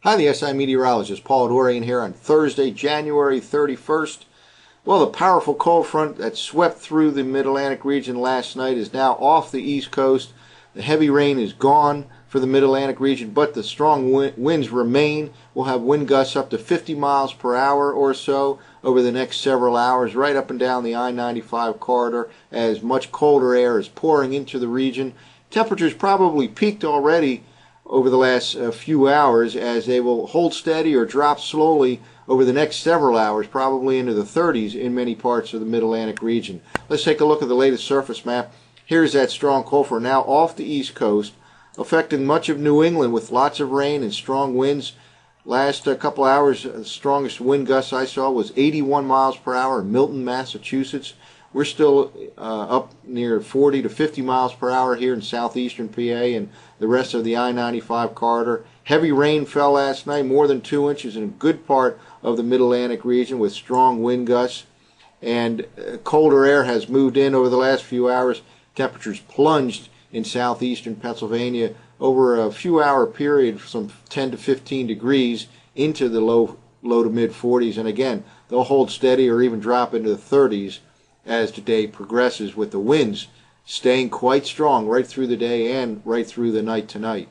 Hi, the SI meteorologist Paul Dorian here on Thursday, January 31st. Well, the powerful cold front that swept through the Mid-Atlantic region last night is now off the East Coast. The heavy rain is gone for the Mid-Atlantic region, but the strong winds remain. We'll have wind gusts up to 50 miles per hour or so over the next several hours, right up and down the I-95 corridor, as much colder air is pouring into the region. Temperatures probably peaked already over the last few hours, as they will hold steady or drop slowly over the next several hours, probably into the 30s in many parts of the Mid-Atlantic region. Let's take a look at the latest surface map. Here's that strong cold front now off the East Coast, affecting much of New England with lots of rain and strong winds. Last couple hours, the strongest wind gusts I saw was 81 miles per hour in Milton, Massachusetts. We're still up near 40 to 50 miles per hour here in southeastern PA and the rest of the I-95 corridor. Heavy rain fell last night, more than 2 inches in a good part of the Mid-Atlantic region with strong wind gusts. And colder air has moved in over the last few hours. Temperatures plunged in southeastern Pennsylvania over a few hour period from 10 to 15 degrees into the low to mid 40s. And again, they'll hold steady or even drop into the 30s as the day progresses, with the winds staying quite strong right through the day and right through the night tonight.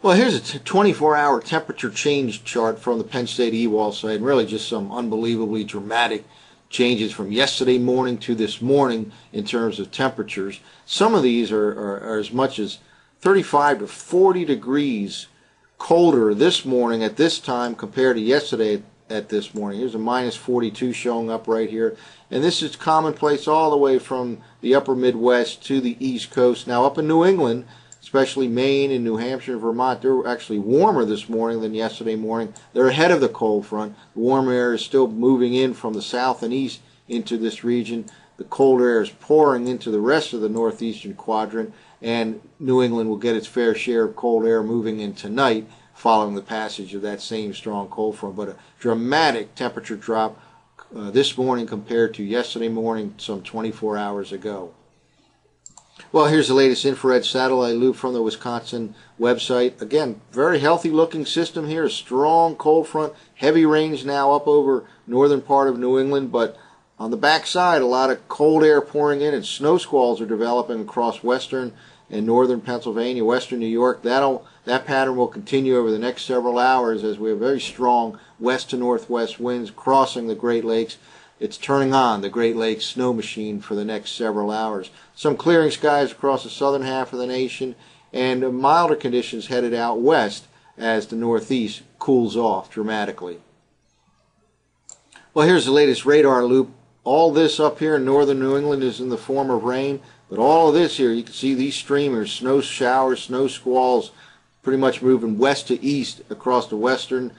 Well, here's a 24-hour temperature change chart from the Penn State eWall site, and really just some unbelievably dramatic changes from yesterday morning to this morning in terms of temperatures. Some of these are as much as 35 to 40 degrees colder this morning at this time compared to yesterday at this morning. Here's a minus 42 showing up right here, and this is commonplace all the way from the upper Midwest to the East Coast. Now up in New England, especially Maine and New Hampshire and Vermont, they're actually warmer this morning than yesterday morning. They're ahead of the cold front. The warm air is still moving in from the south and east into this region. The cold air is pouring into the rest of the northeastern quadrant, and New England will get its fair share of cold air moving in tonight following the passage of that same strong cold front. But a dramatic temperature drop this morning compared to yesterday morning, some 24 hours ago. Well, here's the latest infrared satellite loop from the Wisconsin website. Again, very healthy looking system here. A strong cold front, heavy rains now up over northern part of New England, but on the backside, a lot of cold air pouring in, and snow squalls are developing across western and northern Pennsylvania, western New York. That pattern will continue over the next several hours as we have very strong west to northwest winds crossing the Great Lakes. It's turning on the Great Lakes snow machine for the next several hours. Some clearing skies across the southern half of the nation, and milder conditions headed out west as the northeast cools off dramatically. Well, here's the latest radar loop. All this up here in northern New England is in the form of rain, but all of this here, you can see these streamers, snow showers, snow squalls, pretty much moving west to east across the western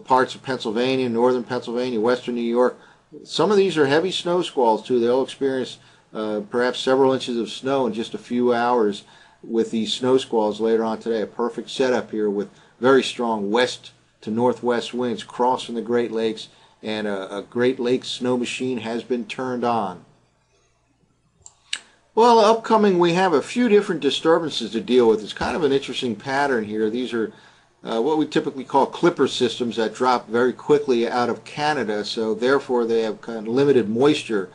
parts of Pennsylvania, northern Pennsylvania, western New York. Some of these are heavy snow squalls too. They'll experience perhaps several inches of snow in just a few hours with these snow squalls later on today. A perfect setup here with very strong west to northwest winds crossing the Great Lakes, and a Great Lakes snow machine has been turned on. Well, upcoming, we have a few different disturbances to deal with. It's kind of an interesting pattern here. These are what we typically call clipper systems that drop very quickly out of Canada, so therefore they have kind of limited moisture,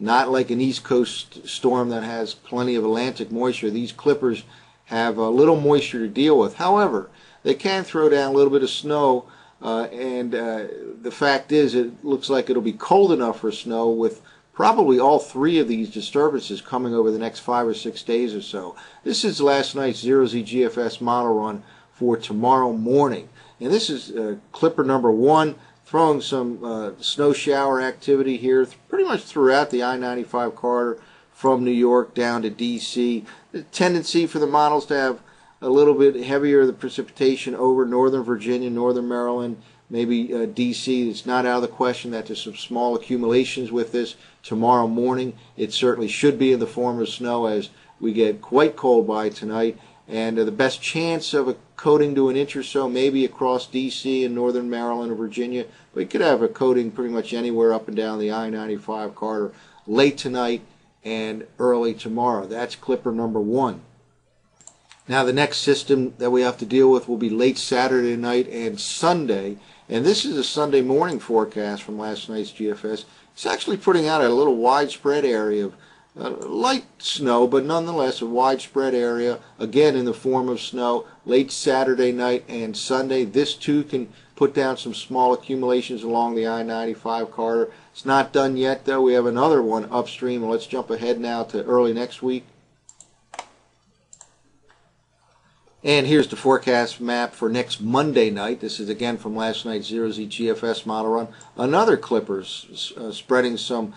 not like an East Coast storm that has plenty of Atlantic moisture. These clippers have a little moisture to deal with. However, they can throw down a little bit of snow, and the fact is it looks like it'll be cold enough for snow, with probably all three of these disturbances coming over the next 5 or 6 days or so. This is last night's Zero-Z GFS model run for tomorrow morning. And this is clipper number 1, throwing some snow shower activity here pretty much throughout the I-95 corridor from New York down to D.C. The tendency for the models to have a little bit heavier the precipitation over northern Virginia, northern Maryland, maybe D.C. It's not out of the question that there's some small accumulations with this tomorrow morning. It certainly should be in the form of snow, as we get quite cold by tonight. And the best chance of a coating to an inch or so maybe across D.C. and northern Maryland or Virginia, but you could have a coating pretty much anywhere up and down the I-95 corridor late tonight and early tomorrow. That's clipper number 1. Now the next system that we have to deal with will be late Saturday night and Sunday. And this is a Sunday morning forecast from last night's GFS. It's actually putting out a little widespread area of light snow, but nonetheless a widespread area, again in the form of snow, late Saturday night and Sunday. This too can put down some small accumulations along the I-95 corridor. It's not done yet, though. We have another one upstream. Let's jump ahead now to early next week. And here's the forecast map for next Monday night. This is again from last night's Zero Z GFS model run. Another Clippers spreading some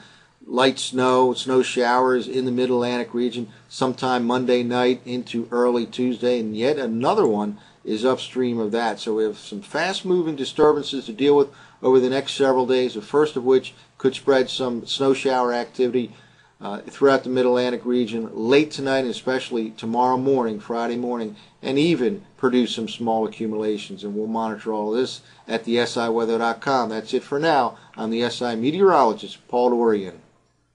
light snow showers in the Mid-Atlantic region sometime Monday night into early Tuesday, and yet another one is upstream of that. So we have some fast-moving disturbances to deal with over the next several days, the first of which could spread some snow shower activity throughout the Mid-Atlantic region late tonight and especially tomorrow morning, Friday morning, and even produce some small accumulations. And we'll monitor all of this at the SIweather.com. That's it for now. I'm the SI meteorologist, Paul Dorian.